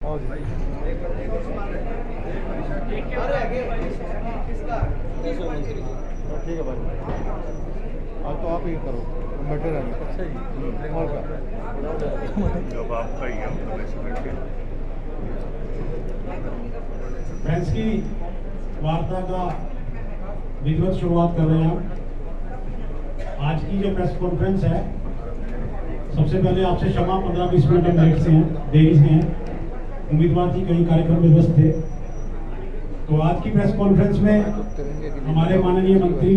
ठीक है भाई, अब तो आप ही करो, बैठे रहेंगे। अच्छा जी, और क्या जब आपका ही है फ्रेंड्स की वार्ता का विधिवत शुरुआत कर रहे हैं हम। आज की जो प्रेस कॉन्फ्रेंस है, सबसे पहले आपसे क्षमा, 15-20 मिनट हम लेट से हैं, देरी से हैं। उम्मीदवार जी कई कार्यक्रम में व्यस्त थे। तो आज की प्रेस कॉन्फ्रेंस में हमारे माननीय मंत्री,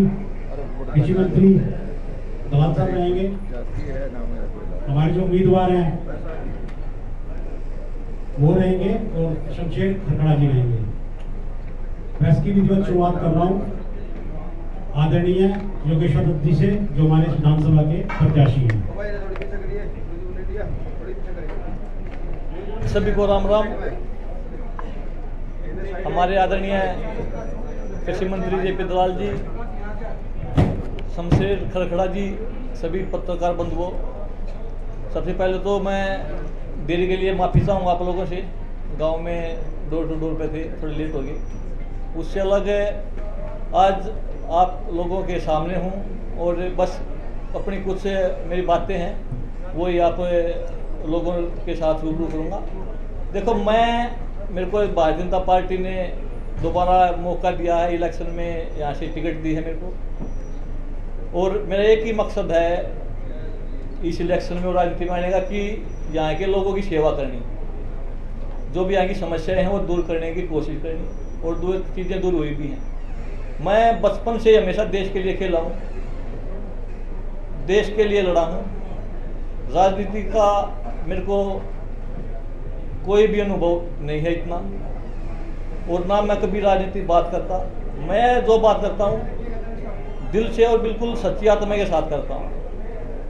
कृषि मंत्री दलाल साहब रहेंगे। हमारे जो उम्मीदवार हैं वो रहेंगे और शमशेर खरखड़ा जी रहेंगे। प्रेस की विधिवत शुरुआत कर रहा हूँ आदरणीय योगेश्वर दत्त जी से, जो हमारे विधानसभा के प्रत्याशी हैं। सभी को राम राम। हमारे आदरणीय कृषि मंत्री जेपी दलाल जी, शमशेर खरखड़ा जी, सभी पत्रकार बंधुओं, सबसे पहले तो मैं देरी के लिए माफ़ी चाहूँगा आप लोगों से। गांव में डोर टू डोर पे थे, थोड़ी लेट हो गई। उससे अलग आज आप लोगों के सामने हूँ और बस अपनी कुछ मेरी बातें हैं वो ही आप लोगों के साथ रूबरू करूँगा। देखो, मेरे को भारतीय जनता पार्टी ने दोबारा मौका दिया है, इलेक्शन में यहाँ से टिकट दी है मेरे को, और मेरा एक ही मकसद है इस इलेक्शन में और राजनीति में आने का कि यहाँ के लोगों की सेवा करनी, जो भी यहाँ की समस्याएं हैं वो दूर करने की कोशिश करनी, और दो चीज़ें दूर हुई भी हैं। मैं बचपन से हमेशा देश के लिए खेला हूँ, देश के लिए लड़ा हूँ। राजनीति का मेरे को कोई भी अनुभव नहीं है इतना, और ना मैं कभी राजनीति बात करता। मैं जो बात करता हूँ दिल से और बिल्कुल सच्ची आत्मा के साथ करता हूँ।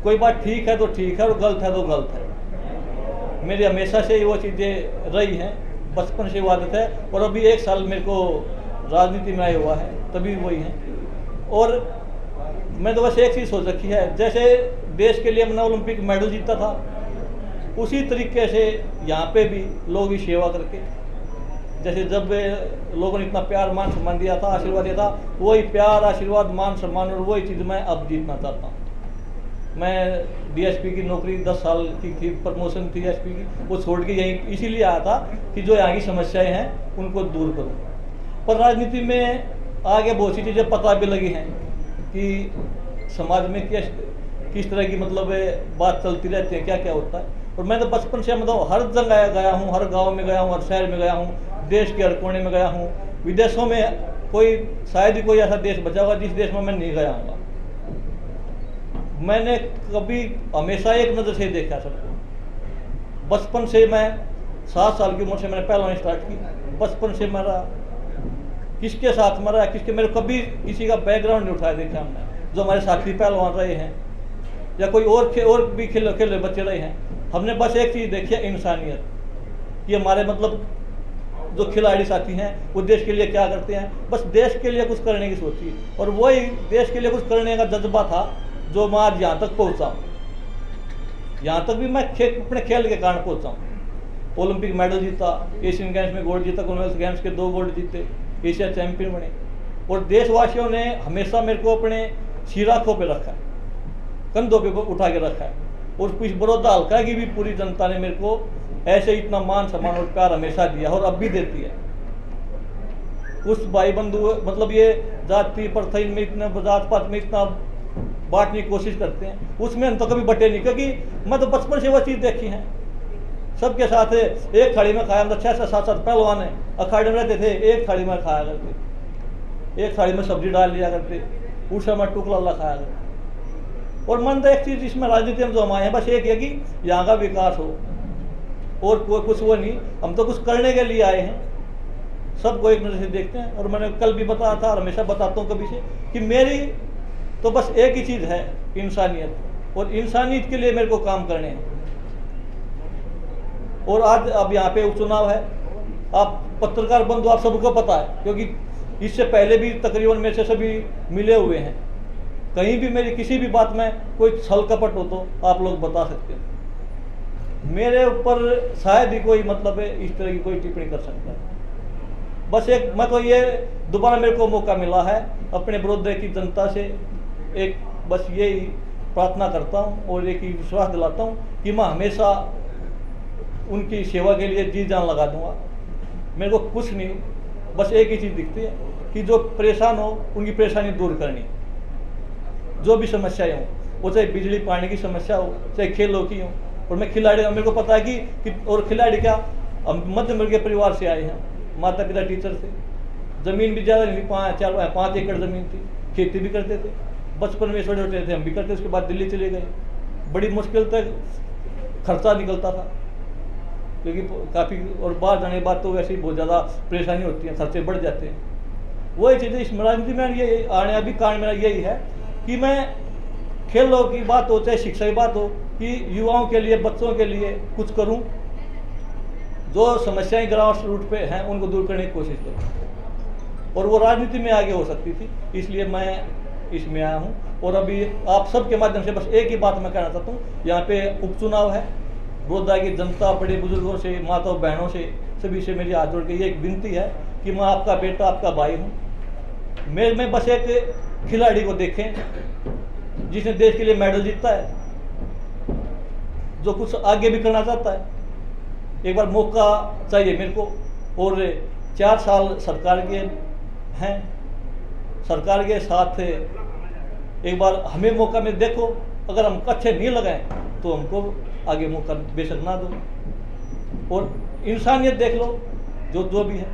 कोई बात ठीक है तो ठीक है और गलत है तो गलत है। मेरी हमेशा से ही वो चीज़ें रही हैं, बचपन से वो आदत है, और अभी 1 साल मेरे को राजनीति में आया हुआ है तभी वही है। और मैं तो बस एक चीज़ सोच रखी है, जैसे देश के लिए मैंने ओलंपिक मेडल जीता था, उसी तरीके से यहाँ पे भी लोगों की सेवा करके, जैसे जब लोगों ने इतना प्यार मान सम्मान दिया था, आशीर्वाद दिया था, वही प्यार आशीर्वाद मान सम्मान और वही चीज़ मैं अब जीतना चाहता हूँ। मैं डीएसपी की नौकरी 10 साल की थी, प्रमोशन थी एसपी की, वो छोड़ के यहीं इसीलिए आया था कि जो यहाँ की समस्याएं हैं उनको दूर करूँ। पर राजनीति में आगे बहुत सी चीज़ें पता भी लगी हैं कि समाज में किस तरह की मतलब बात चलती रहती है, क्या क्या होता है। और मैं तो बचपन से मतलब हर जगह गया हूँ, हर गांव में गया हूँ, हर शहर में गया हूँ, देश के हर कोने में गया हूँ। विदेशों में कोई शायद ही कोई ऐसा देश बचा होगा जिस देश में मैं नहीं गया हूँ। मैंने कभी हमेशा एक नज़र से देखा सबको। बचपन से मैं 7 साल की उम्र से मैंने पहलवानी स्टार्ट की। बचपन से मेरा किसके साथ मरा, किसके, मेरे कभी किसी का बैकग्राउंड नहीं उठाया देखा हमने। जो हमारे साथी पहलवान रहे हैं या कोई और भी खेल बच्चे रहे हैं, हमने बस एक चीज़ देखी है, इंसानियत। कि हमारे मतलब जो खिलाड़ी साथी हैं वो देश के लिए क्या करते हैं, बस देश के लिए कुछ करने की सोची, और वही देश के लिए कुछ करने का जज्बा था जो मैं आज यहाँ तक पहुँचा हूँ। यहाँ तक भी मैं अपने खेल के कारण पहुँचा हूँ। ओलंपिक मेडल जीता, एशियन गेम्स में गोल्ड जीता, कॉमनवेल्थ गेम्स के 2 गोल्ड जीते, एशिया चैंपियन बने, और देशवासियों ने हमेशा मेरे को अपने सिराखों पे रखा है, कंधों पे उठा के रखा है। और कुछ बड़ौदा हल्का की भी पूरी जनता ने मेरे को ऐसे इतना मान सम्मान और प्यार हमेशा दिया और अब भी देती है। कुछ भाई बंधु मतलब ये जाति प्रथा में इतना, जात पात में इतना बांटने की कोशिश करते हैं, उसमें हम तो कभी बटे नहीं, क्योंकि मैं तो बचपन से वो चीज़ देखी है। सबके साथ एक थाली में खाया, 6-7 पहलवान है अखाड़े में रहते थे, एक थाली में खाया करते, एक थाली में सब्जी डाल लिया करते, उस समय टुकला खाया करते। और मन तो एक चीज़ इसमें राजनीति में जो हम आए हैं बस एक है कि यहाँ का विकास हो, और कोई कुछ वो नहीं, हम तो कुछ करने के लिए आए हैं। सबको एक नज़र से देखते हैं। और मैंने कल भी बताया था और हमेशा बताता हूँ कभी से कि मेरी तो बस एक ही चीज़ है, इंसानियत, और इंसानियत के लिए मेरे को काम करने हैं। और आज अब यहाँ पे उपचुनाव है, आप पत्रकार बंधु आप सबको पता है, क्योंकि इससे पहले भी तकरीबन मेरे से सभी मिले हुए हैं। कहीं भी मेरी किसी भी बात में कोई छल कपट हो तो आप लोग बता सकते हैं। मेरे ऊपर शायद ही कोई मतलब है इस तरह की कोई टिप्पणी कर सकता है। बस एक मैं तो ये दोबारा मेरे को मौका मिला है अपने बड़ौदा की जनता से एक बस यही प्रार्थना करता हूँ और एक ही विश्वास दिलाता हूँ कि मैं हमेशा उनकी सेवा के लिए जी जान लगा दूंगा। मेरे को कुछ नहीं, बस एक ही चीज़ दिखती है कि जो परेशान हो उनकी परेशानी दूर करनी, जो भी समस्याएं हो, वो चाहे बिजली पानी की समस्या हो, चाहे खेलों की हो। और मैं खिलाड़ी, मेरे को पता है कि और खिलाड़ी क्या, हम मध्यम वर्ग के परिवार से आए हैं, माता पिता टीचर थे, ज़मीन भी ज़्यादा नहीं, 5 एकड़ ज़मीन थी, खेती भी करते थे, बचपन में छोटे छोटे थे हम भी करते, उसके बाद दिल्ली चले गए। बड़ी मुश्किल तक खर्चा निकलता था क्योंकि काफ़ी, और बाहर जाने के बाद तो वैसे ही बहुत ज़्यादा परेशानी होती है, खर्चे बढ़ जाते हैं। वही चीज़ें इस राजनीति में ये आने अभी कारण मेरा यही है कि मैं खेलों की बात हो चाहे शिक्षा की बात हो कि युवाओं के लिए, बच्चों के लिए कुछ करूं, जो समस्याएं ग्राउंड रूट पे हैं उनको दूर करने की कोशिश करूं। और वो राजनीति में आगे हो सकती थी, इसलिए मैं इसमें आया हूं। और अभी आप सबके माध्यम से बस एक ही बात मैं कहना चाहता हूँ, यहाँ पे उपचुनाव है, बड़ौदा की जनता, बड़े बुजुर्गों से, माताओं बहनों से, सभी से मेरी हाथ जोड़ के ये एक विनती है कि मैं आपका बेटा, आपका भाई हूँ। मेरे में बस एक खिलाड़ी को देखें जिसने देश के लिए मेडल जीता है, जो कुछ आगे भी करना चाहता है। एक बार मौका चाहिए मेरे को, और 4 साल सरकार के हैं, सरकार के साथ एक बार हमें मौका में देखो, अगर हम अच्छे नहीं लगाएं तो हमको आगे मौका बेशक ना दो। और इंसानियत देख लो, जो भी है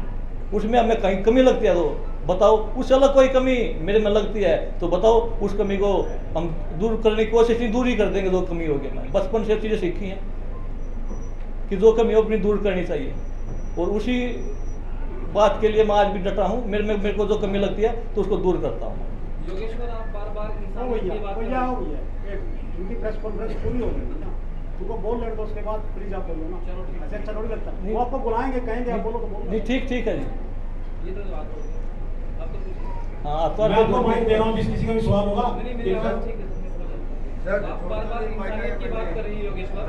उसमें हमें कहीं कमी लगती है तो बताओ, उस अलग कोई कमी मेरे में लगती है तो बताओ, उस कमी को हम दूर करने की कोशिश नहीं, दूर ही कर देंगे। जो कमी होगी, मैं बचपन से चीज़ें सीखी हैं कि जो कमी हो अपनी दूर करनी चाहिए, और उसी बात के लिए मैं आज भी डटा हूँ। मेरे को जो कमी लगती है तो उसको दूर करता हूँ। योगेश्वर, आप बार-बार इंसानियत की बात कर रहे हैं। उनकी प्रेस कॉन्फ्रेंस पूरी हो गई ना, तुमको बोल रहे तो उसके बाद प्लीज आप बोलो ना। चलो ठीक है, अच्छा थोड़ी लगता है, वो आपको बुलाएंगे, कहेंगे आप बोलो तो बोलो। नहीं, ठीक है जी। ये तो बात हो गई। अब तो कुछ हाँ, मैं आपको माइक दे रहा हूँ, जिस किसी का भी सवाल होगा। नहीं, मेरी आवाज़ ठीक है, आप बार-बार इंसानियत की बात कर रही है योगेश्वर,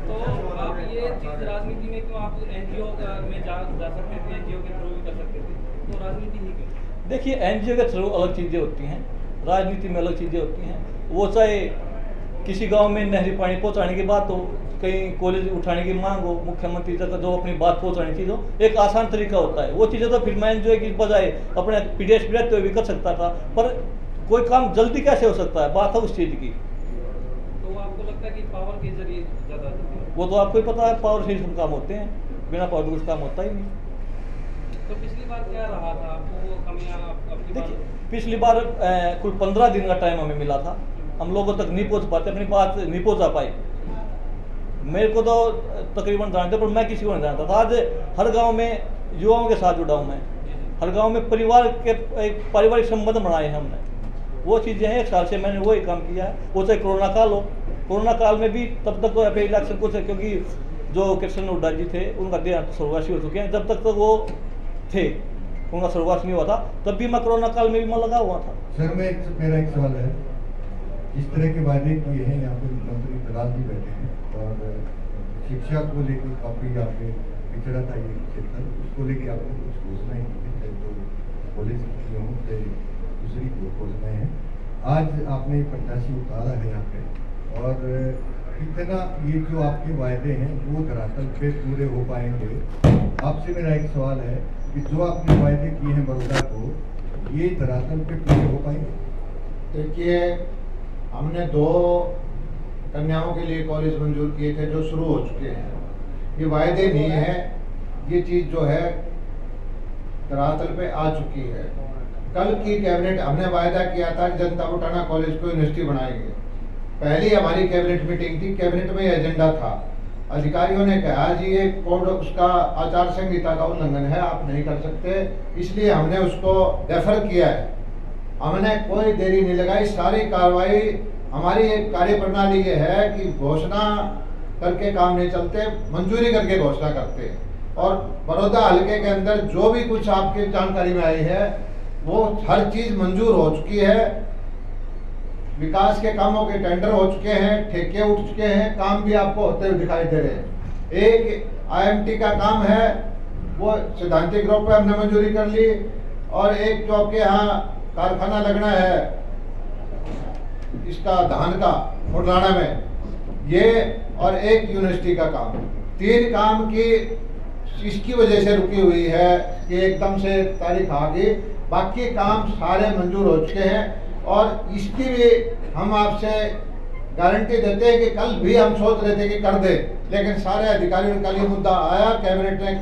तो आप ये चीज़ राजनीति में क्यों, आप एनजीओ में जा सकते थे, एनजीओ के थ्रू भी कर सकते थे, तो राजनीति ही क्यों? देखिए, एनजीओ के थ्रू अलग चीज़ें होती हैं, राजनीति में अलग चीज़ें होती हैं। वो चाहे किसी गांव में नहरी पानी पहुंचाने की बात हो, कहीं कॉलेज उठाने की मांग हो, मुख्यमंत्री तक जो अपनी बात पहुंचाने की चीज़ हो, एक आसान तरीका होता है। वो चीज़ें तो फिर मैं एनजीओ की बजाय अपने पीडीएस में रहते हुए भी कर सकता था, पर कोई काम जल्दी कैसे हो सकता है, बात है उस चीज़ की। तो आपको लगता है कि पावर के जरिए ज़्यादा, वो तो आपको ही पता है, पावर से ही सब काम होते हैं, बिना पावर के कुछ काम होता ही नहीं। तो पिछली बार क्या रहा था, आपको वो कमियाँ आपकी बार? देखिए, पिछली बार कुल 15 दिन का टाइम हमें मिला था, हम लोगों तक नहीं पहुंच पाते, अपनी बात नहीं पहुंचा पाई। मेरे को तो तकरीबन जानते, पर मैं किसी को नहीं जानता था। आज हर गांव में युवाओं के साथ जुड़ा हूं मैं, हर गांव में परिवार के एक पारिवारिक संबंध बनाए हैं हमने। वो चीज़ें हैं, 1 साल से मैंने वही काम किया है। वो चाहे कोरोना काल हो, कोरोना काल में भी तब तक तो अभी इलेक्शन कुछ है, क्योंकि जो कृष्ण हुड्डा जी थे उनका देहांत स्वर्गवासी हो चुके हैं, जब तक तो वो थे उनका स्वर्गवास नहीं हुआ था, तब भी मैं कोरोना काल में भी मैं लगा हुआ था। सर, मेरा एक सवाल है, इस तरह के वादे किए हैं, यहाँ पे मुख्यमंत्री दलाल भी बैठे हैं, और शिक्षा को लेकर काफ़ी आपने पिछड़ा था ये क्षेत्र, उसको लेकर आपने कुछ घोषणाएं की है, तो कॉलेज की हों चाहे दूसरी घोषणाएं हैं। आज आपने प्रत्याशी उतारा है यहाँ पे, और कितना ये जो आपके वायदे हैं वो धरातल पे पूरे हो पाएंगे? आपसे मेरा एक सवाल है कि जो आपने वायदे किए हैं बड़ौदा को, ये धरातल पे पूरे हो पाएंगे? देखिए, हमने 2 कन्याओं के लिए कॉलेज मंजूर किए थे जो शुरू हो चुके हैं। ये वायदे नहीं है, ये चीज़ जो है धरातल पे आ चुकी है। कल की कैबिनेट हमने वायदा किया था कि जनता बटाना कॉलेज को यूनिवर्सिटी बनाएंगे। पहली हमारी कैबिनेट मीटिंग थी, कैबिनेट में एजेंडा था। अधिकारियों ने कहा जी ये कोड, उसका आचार संहिता का उल्लंघन है, आप नहीं कर सकते, इसलिए हमने उसको रेफर किया है। हमने कोई देरी नहीं लगाई, सारी कार्रवाई, हमारी एक कार्य प्रणाली ये है कि घोषणा करके काम नहीं चलते, मंजूरी करके घोषणा करते हैं। और बड़ौदा हल्के के अंदर जो भी कुछ आपकी जानकारी में आई है वो हर चीज़ मंजूर हो चुकी है। विकास के कामों के टेंडर हो चुके हैं, ठेके उठ चुके हैं, काम भी आपको होते हुए दिखाई दे रहे हैं। एक IMT का काम है, वो सिद्धांतिक रूप पे हमने मंजूरी कर ली, और एक जो आपके यहाँ कारखाना लगना है इसका धान का मुरलाना में, ये और एक यूनिवर्सिटी का काम, 3 काम की इसकी वजह से रुकी हुई है कि एकदम से तारीख आ गई। बाकी काम सारे मंजूर हो चुके हैं, और इसकी भी हम आपसे गारंटी देते हैं कि कल भी हम सोच रहे थे कि कर दे, लेकिन सारे अधिकारियों ने कल ये मुद्दा आया, कैबिनेट ने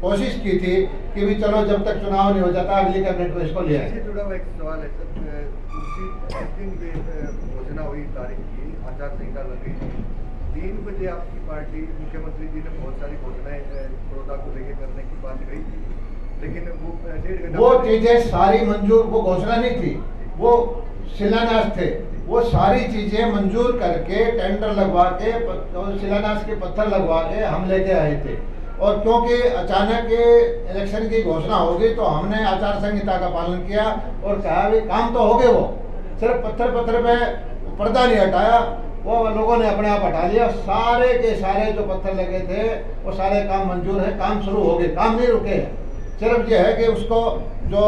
कोशिश की थी कि भी चलो जब तक चुनाव नहीं हो जाता अगली कैबिनेट में इसको ले आए। इससे जुड़ा हुआ एक सवाल है सर, उसी दिन घोषणा हुई तारीख की, आचार संहिता लग गई थी, 3 बजे आपकी पार्टी मुख्यमंत्री जी ने बहुत सारी घोषणाएं बड़ौदा को लेकर करने की बात कही थी, लेकिन वो 1.5 घंटा वो चीजें सारी मंजूर, वो घोषणा नहीं थी, वो शिलान्यास थे। वो सारी चीजें मंजूर करके टेंडर लगवा के शिलान्यास के पत्थर लगवा के हम लेके आए थे, और क्योंकि अचानक इलेक्शन की घोषणा होगी तो हमने आचार संहिता का पालन किया और कहा भी काम तो हो गए, वो सिर्फ पत्थर पे पर्दा नहीं हटाया, वो लोगों ने अपने आप हटा लिया। सारे के सारे जो पत्थर लगे थे वो सारे काम मंजूर है, काम शुरू हो गए, काम नहीं रुके हैं। सिर्फ ये है कि उसको जो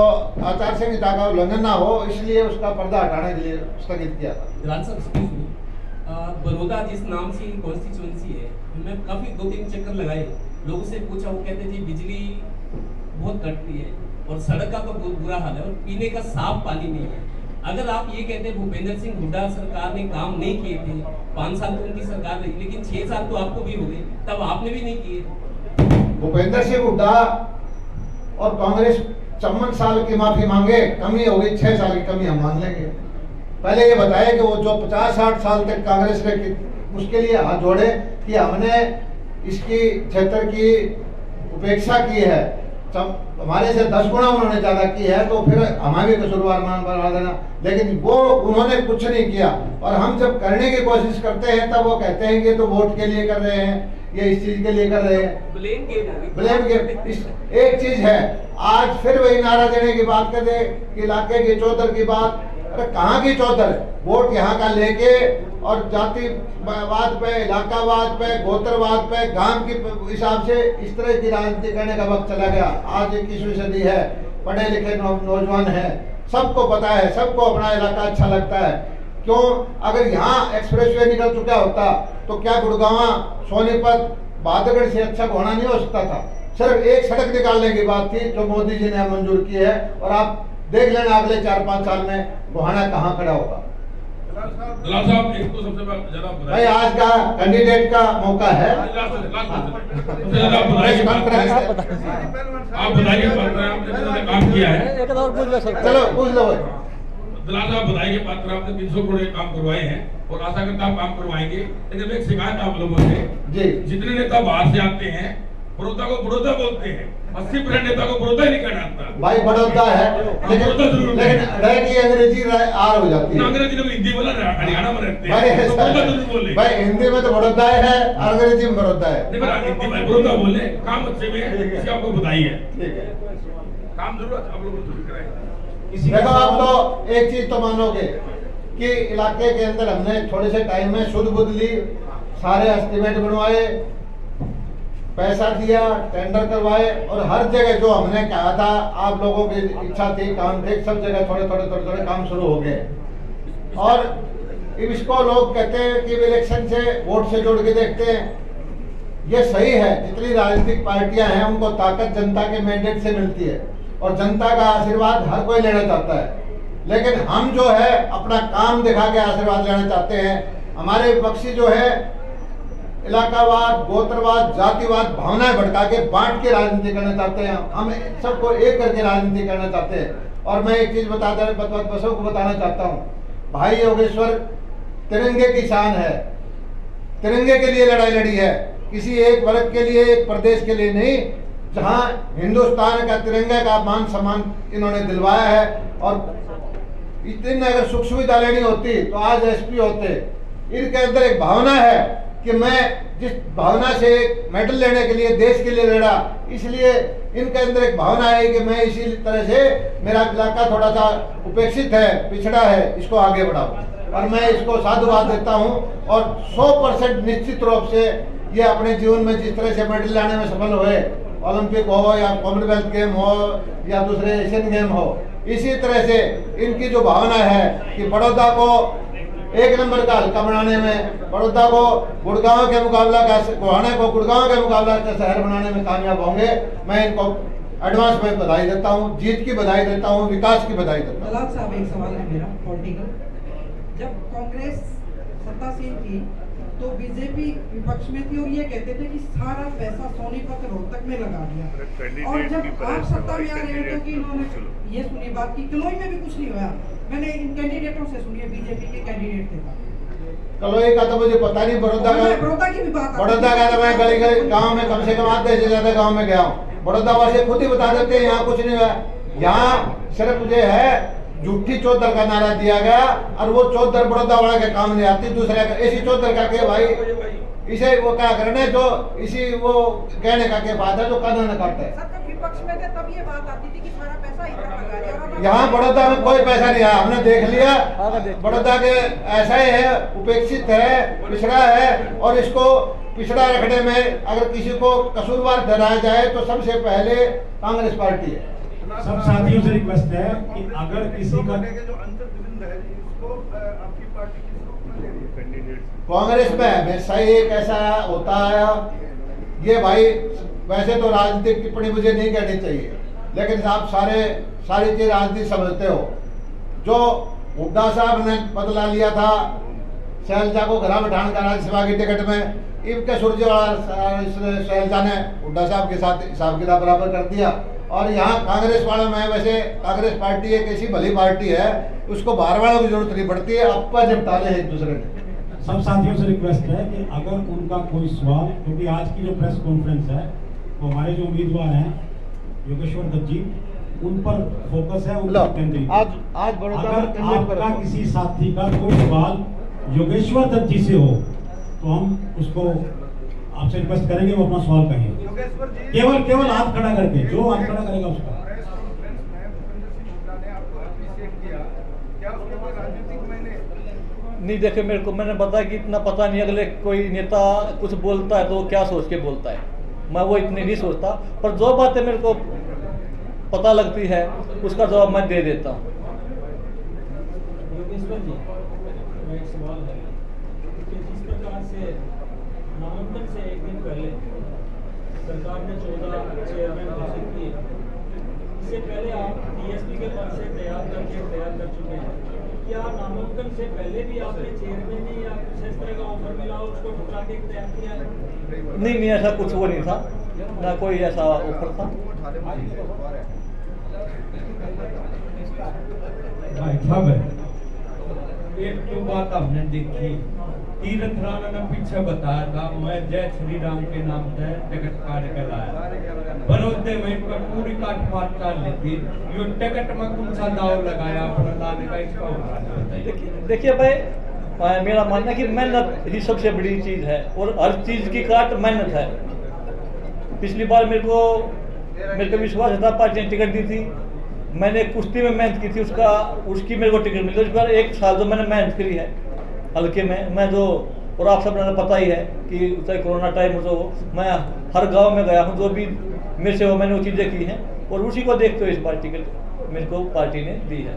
आचार संहिता का उल्लंघन ना हो, इसलिए उसका पर्दा हटाने के लिए स्थगित किया था। बड़ौदा जिस नाम से कॉन्स्टिट्यूएंसी है, मैं काफी 2-3 चक्कर लगाए, लोगों से पूछा, वो कहते जी बिजली बहुत कटती है और सड़क का तो बहुत बुरा हाल है और पीने का साफ पानी नहीं है। अगर आप ये कहते हैं भूपेंद्र सिंह हुड्डा सरकार ने काम नहीं किए थे, 5 साल तो उनकी सरकार रही, लेकिन 6 साल तो आपको भी हो गए, तब आपने भी नहीं किए। भूपेंद्र सिंह हुड्डा और कांग्रेस 54 साल की माफी मांगे, कमी हो गई 6 साल की कमी हम मान लेंगे। पहले ये बताया कि वो जो 50-60 साल तक कांग्रेस ने उसके लिए हाथ जोड़े कि हमने इसकी क्षेत्र की उपेक्षा की है, हमारे से 10 गुना उन्होंने ज्यादा की है, तो फिर हमारे कसूरवार बना देना, लेकिन वो उन्होंने कुछ नहीं किया। और हम जब करने की कोशिश करते हैं तब वो कहते हैं कि तो वोट के लिए कर रहे हैं, ये इस चीज के लिए कर रहे हैं, ब्लेम गेम। एक चीज है, आज फिर वही नारा देने की बात कर दे कि इलाके की चौधर की बात, अरे कहाँ की चौधर, वोट यहाँ का लेके और जातिवाद पे, इलाकावाद पे, गोत्रवाद पे, गांव के हिसाब से इस तरह की राजनीति करने का वक्त चला गया। आज 21वीं सदी है, पढ़े लिखे नौजवान है, सबको पता है, सबको अपना इलाका अच्छा लगता है। क्यों, अगर यहाँ एक्सप्रेसवे निकल चुका होता तो क्या गुड़गांव, सोनीपत, बहादुरगढ़ से अच्छा घोड़ा नहीं हो सकता था। सिर्फ एक सड़क निकालने की बात थी जो मोदी जी ने मंजूर की है, और आप देख लेना अगले 4-5 साल में गोहाना कहाँ खड़ा होगा। एक तो सबसे ज्यादा भाई आज का कैंडिडेट का मौका है, आप बधाई के पात्र हैं, आपने काम किया है। चलो पूछ लो भाई। दलाल साहब बधाई के पात्र, आपने 300 करोड़ के काम करवाए हैं और आशा करता आप काम करवाएंगे। लेकिन एक शिकायत आप लोगों से, जी, जितने नेता बाहर से आते हैं बड़ौदा को बड़ौदा बोलते हैं, 80% नेता को बड़ौदा ही नहीं कहना आता। भाई बड़ौदा है, लेकिन रह की अंग्रेजी आर हो जाती है। अंग्रेजी में हिंदी बोला, हरियाणा में रहते भाई हैं तो बड़ौदा जरूर बोले। भाई हिंदी में तो बड़ौदा है, अंग्रेजी में बड़ौदा है। नहीं पर हिंदी में बड़ौदा बोले, काम अच्छे में, इसकी आपको बधाई है। ठीक है, काम जरूर आप लोग जरूर कराएंगे। देखो आप तो एक चीज तो मानोगे कि इलाके के अंदर हमने थोड़े से टाइम में शुद्ध बुद्ध ली, सारे एस्टिमेट बनवाए, पैसा दिया, टेंडर करवाए, और हर जगह जो हमने कहा था, आप लोगों की इच्छा थी, काम थे, सब जगह थोड़े थोड़े काम शुरू हो गए। और इसको लोग कहते हैं कि इलेक्शन से, वोट से जोड़ के देखते हैं, ये सही है। जितनी राजनीतिक पार्टियां हैं उनको ताकत जनता के मैंडेट से मिलती है, और जनता का आशीर्वाद हर कोई लेना चाहता है। लेकिन हम जो है अपना काम दिखा के आशीर्वाद लेना चाहते हैं। हमारे विपक्षी जो है इलाकावाद, गोत्रवाद, जातिवाद, भावनाएं भड़का के, बांट के राजनीति करना चाहते हैं। हम सबको एक करके राजनीति करना चाहते हैं। और मैं एक चीज बसों को बताना चाहता हूँ, भाई योगेश्वर तिरंगे की शान है, तिरंगे के लिए लड़ाई लड़ी है, किसी एक वर्ग के लिए, एक प्रदेश के लिए नहीं। जहां हिंदुस्तान का तिरंगा का मान सम्मान इन्होंने दिलवाया है, और इतनी अगर सुख सुविधा लेनी होती तो आज SP होते। इनके अंदर एक भावना है कि मैं जिस भावना से मेडल लेने के लिए देश के लिए लड़ा, इसलिए इनके अंदर एक भावना है कि मैं इसी तरह से मेरा इलाका थोड़ा सा उपेक्षित है, पिछड़ा है, इसको आगे बढ़ाऊं। और मैं इसको साधुवाद देता हूं और 100% निश्चित रूप से ये अपने जीवन में जिस तरह से मेडल लाने में सफल हुए, ओलंपिक हो या कॉमनवेल्थ गेम हो या दूसरे एशियन गेम हो, इसी तरह से इनकी जो भावना है कि बड़ौदा को एक नंबर का हल्का बनाने में, बड़ौदा को गुड़गांव के मुकाबला का, गोहाना को गुड़गांव के मुकाबला का शहर बनाने में कामयाब होंगे। मैं इनको एडवांस में बधाई देता हूँ, जीत की बधाई देता हूँ, विकास की बधाई देता हूँ। दलाल साहब, एक सवाल है मेरा पॉलिटिकल। जब कांग्रेस सत्तासीन थी तो बीजेपी विपक्ष में थी और ये कहते थे कि सारा पैसा सोनीपत रोहतक में लगा दिया, और जब आप सत्ता में आ रहे हैं तो कि इन्होंने ये सुनी बात कि किलोई में भी कुछ नहीं हुआ। मैंने इन कैंडिडेटों से सुनी है, बीजेपी के कैंडिडेट थे। कलोई का तो मुझे पता नहीं, बड़ौदा की भी बात, बड़ौदा का तो मैं गली गली गाँव में कम से कम आधे से ज्यादा गाँव में गया हूँ। बड़ौदा वासी खुद ही बता देते हैं यहाँ कुछ नहीं हुआ। यहाँ सिर्फ मुझे है झूठी चौधर का नारा दिया गया, और वो चौधर बड़ौदा वाला के काम नहीं आती, दूसरे का ऐसी चौधर करके भाई इसे वो क्या करने, जो इसी वो कहने का के फायदा जो कानून काटता है। विपक्ष में थे तब ये बात आती थी कि सारा पैसा इधर लगा दिया। यहाँ बड़ौदा में कोई पैसा नहीं आया, हमने देख लिया। बड़ौदा के ऐसा ही है, उपेक्षित है, पिछड़ा है, और इसको पिछड़ा रखने में अगर किसी को कसूरवार ठहराया जाए तो सबसे पहले कांग्रेस पार्टी है। सब साथियों से रिक्वेस्ट है कि अगर किसी का कांग्रेस में हमेशा ही एक ऐसा होता है, ये भाई वैसे तो राजनीतिक टिप्पणी मुझे नहीं कहनी चाहिए, लेकिन आप सारी चीज राजनीति समझते हो। जो हुड्डा साहब ने बदला लिया था शैलजा को घर बैठाने का राज्यसभा की टिकट में, इनके सुरजेवाला शैलजा ने हुड्डा साहब के साथ हिसाब किताब बराबर कर दिया। और यहाँ कांग्रेस वालों में वैसे कांग्रेस पार्टी एक ऐसी भली पार्टी है, उसको बाहर वालों की जरूरत नहीं पड़ती है, आपका निपटा ले एक दूसरे ने। सब साथियों से रिक्वेस्ट है कि अगर उनका कोई सवाल, क्योंकि आज की जो प्रेस कॉन्फ्रेंस है वो हमारे जो उम्मीदवार हैं योगेश्वर दत्त जी, उन पर फोकस है, उन पर केंद्रित। अगर आपका किसी साथी का कोई सवाल योगेश्वर दत्त जी से हो तो हम उसको आपसे रिक्वेस्ट करेंगे वो अपना सवाल कहें, केवल हाथ खड़ा करके, जो हाथ खड़ा करेगा उसका। नहीं देखिए, मैंने बताया कि इतना पता नहीं, अगले कोई नेता कुछ बोलता है तो वो क्या सोच के बोलता है, मैं वो इतनी नहीं सोचता, पर जो बातें मेरे को पता लगती है उसका जवाब मैं दे देता हूँ। योगेश्वर जी, एक सवाल है कि जिस प्रकार से नामांकन से एक दिन पहले सरकार ने 14 चेयरमैन घोषित किए, इससे पहले आप डीएसपी के पद से तैयार कर चुके हैं। क्या नामांकन से पहले भी आपने चेयरमैन या कुछ इस तरह का ऑफर मिला और उसको ठुकरा के तैयार किया है? नहीं, ऐसा कुछ वो नहीं था, ना कोई ऐसा ऑफर था। एक तो बात हमने देखी, तीरथ राणा ने पीछे बताया था मैं जय श्री राम के नाम से टिकट काट के लाया, बरोदे में पूरी काट फाट कर लेती, यो टिकट में कौन सा दाव लगाया अपना लाने का, इसका होगा। देखिए भाई, मेरा मानना है कि मेहनत ही सबसे बड़ी चीज है, और हर चीज की काट मेहनत है। पिछली बार मेरे को विश्वास था, पार्टी ने टिकट दी थी, मैंने कुश्ती में मेहनत की थी, उसकी मेरे को टिकट मिली। उस बार 1 साल जो मैंने मेहनत करी है हल्के में, मैं जो, और आप सब ने पता ही है कि चाहे कोरोना टाइम हो, मैं हर गांव में गया हूं, जो भी मेरे से हो मैंने वो चीज़ें की हैं, और उसी को देखते हुए इस बार टिकट मेरे को पार्टी ने दी है।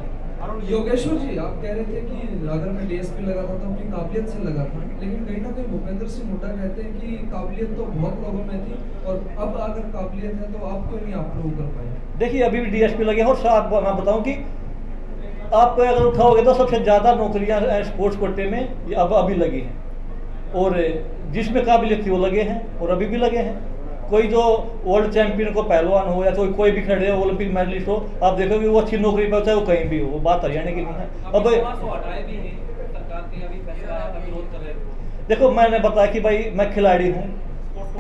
योगेश्वर जी, आप कह रहे थे कि अगर मैं डीएसपी लगा था तो अपनी काबिलियत से लगा था, लेकिन कहीं ना कहीं भूपेंद्र सिंह हुड्डा कहते हैं कि काबिलियत तो बहुत लोगों में थी, और अब अगर काबिलियत है तो आप क्यों नहीं आप प्रूव कर पाए? देखिए, अभी भी डीएसपी लगे हैं, और साथ मैं बताऊं कि आपको अगर उठाओगे तो सबसे ज़्यादा नौकरियां स्पोर्ट्स कोटे में ये अभी लगी हैं, और जिसमें काबिलियत थी वो लगे हैं और अभी भी लगे हैं। कोई जो वर्ल्ड चैंपियन को पहलवान हो या कोई भी खड़े हो, ओलंपिक मेडलिस्ट हो, आप देखोगे वो अच्छी नौकरी पर चाहे वो कहीं भी हो, वो बात हरियाणा की नहीं है। अब देखो, मैंने बताया कि भाई मैं खिलाड़ी हूँ,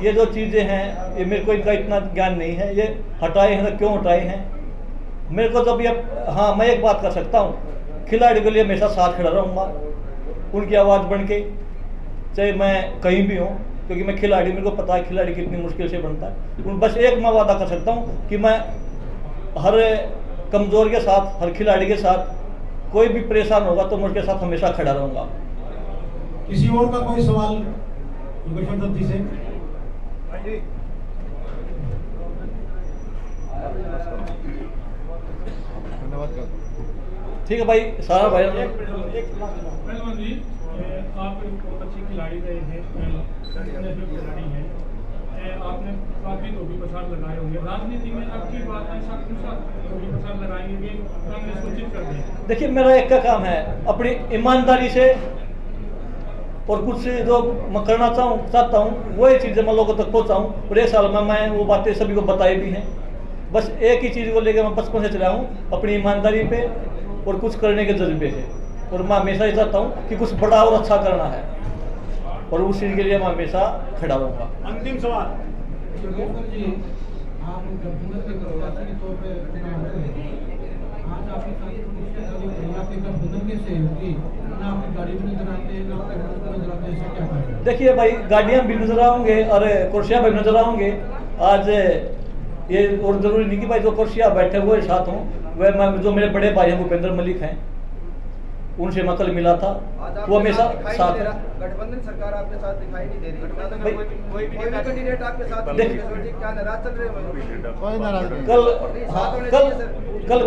ये जो चीज़ें हैं ये मेरे को इनका इतना ज्ञान नहीं है, ये हटाए हैं तो क्यों हटाए हैं मेरे को, जब ये, हाँ मैं एक बात कर सकता हूँ, खिलाड़ी के लिए हमेशा साथ खड़ा रहूँगा, उनकी आवाज़ बन के, चाहे मैं कहीं भी हूँ, क्योंकि मैं खिलाड़ी, मेरे को पता है खिलाड़ी कितनी मुश्किल से बनता है। बस एक मैं वादा कर सकता हूँ कि मैं हर कमज़ोर के साथ, हर खिलाड़ी के साथ, कोई भी परेशान होगा तो मैं उसके साथ हमेशा खड़ा रहूँगा। किसी और का कोई सवाल योगेश्वर दत्त जी से? धन्यवाद। ठीक है भाई, सारा भाई पहलवान जी, आप बहुत अच्छे खिलाड़ी रहे हैं, इंटरनेशनल खिलाड़ी हैं, आपने काफ़ी धोबी प्रसाद लगाए होंगे। राजनीति में अब की बात है, सब कुछ धोबी प्रसाद लगाएंगे कि कांग्रेस को चित कर दें? देखिए, मेरा एक का काम है अपनी ईमानदारी से, और कुछ जो मैं करना चाहता हूँ वही चीज़ें मैं लोगों तक पहुँचाऊँ। और 1 साल में मैं वो बातें सभी को बताई भी हैं। बस एक ही चीज़ को लेकर मैं बचपन से चला हूँ, अपनी ईमानदारी पे और कुछ करने के जज्बे से। और मैं हमेशा ही चाहता हूँ कि कुछ बड़ा और अच्छा करना है, और उस चीज़ के लिए मैं हमेशा खड़ा रहूँगा। अंतिम सवाल। जी, आप गठबंधन के प्रत्याशी के तौर पे चुनाव लड़ रहे हैं। आज आपके साथ आपके गठबंधन के सहयोगी ना आपकी गाड़ी में नजर आते हैं, ना आपके मंच में नजर आते हैं, इससे क्या करेंगे? देखिए भाई, गाड़ियाँ भी नजर आएंगे और कुर्सियाँ भी नजर आएंगे। आज ये और जरूरी नहीं कि भाई जो कुर्सियाँ बैठे हुए साथ हों, वह मैं जो मेरे बड़े भाई हैं भूपेंद्र मलिक हैं, उनसे मैं कल मिला था, वो हमेशा साथ है। गठबंधन सरकार आपके साथ दिखाई नहीं दे रही, गठबंधन में कोई भी कैंडिडेट आपके साथ नहीं है, क्या नाराज चल रहे हैं? कोई नाराज नहीं। कल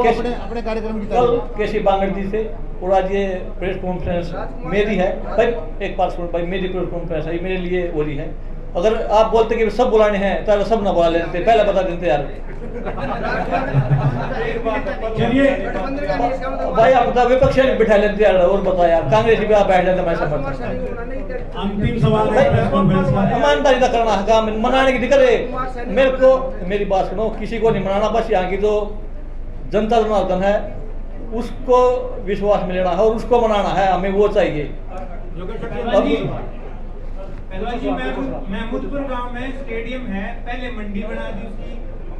अपने कार्यक्रम की कल केसी बांगड़ जी से, और आज ये प्रेस कॉन्फ्रेंस मेरी है भाई। एक बात सुन भाई, मेरी प्रेस कॉन्फ्रेंस है, मेरे लिए हो रही है। अगर आप बोलते कि सब बुलाने हैं तो सब ना बुला लेते, पहले बता देते यार। चलिए भाई, आप बता विपक्ष में बिठा लेते यार, और बता यार, कांग्रेस भी आप बैठ लेते, मैं समझता हूँ। अंतिम सवाल है प्रेस कॉन्फ्रेंस का। ईमानदारी का करना है काम, मनाने की दिक्कत है मेरे को। मेरी बात सुनो, किसी को नहीं मनाना, बस यहाँ की जो जनता जनार्दन है उसको विश्वास में लेना है और उसको मनाना है, हमें वो चाहिए। पहलवान जी, महमूदपुर गांव में स्टेडियम है, पहले मंडी बना दी, उसकी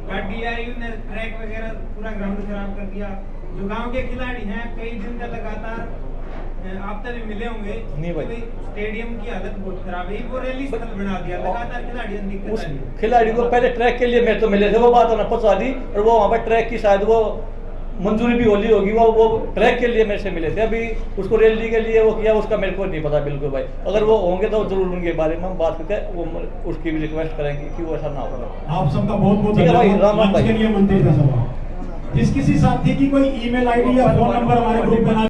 गाड़ी आई, उन्हें ट्रैक वगैरह पूरा ग्राउंड खराब कर दिया। जो गांव के खिलाड़ी हैं, कई दिन का लगातार आप तभी मिले होंगे, नहीं भाई, स्टेडियम की हालत बहुत खराब है, वो रैली स्थल बना दिया, लगातार खिलाड़ी दिक्कत उस है। खिलाड़ी को पहले ट्रैक के लिए मैं तो मिले थे, वो बात उन्होंने पहुंचा दी, और वो वहाँ पर ट्रैक की शायद वो मंजूरी भी होली होगी, वो ट्रैक के लिए मेरे से मिले थे। अभी उसको रैली के लिए वो किया, उसका मेरे को नहीं पता बिल्कुल भाई। अगर वो होंगे तो जरूर उनके बारे में हम बात करके वो उसकी भी रिक्वेस्ट करेंगे कि वो ऐसा ना हो। आप सबका बहुत बहुत धन्यवाद। राम राम मंच के लिए मंत्री का सवाल। जिस किसी साथी की कोई ईमेल आईडी या फोन नंबर हमारे ग्रुप बना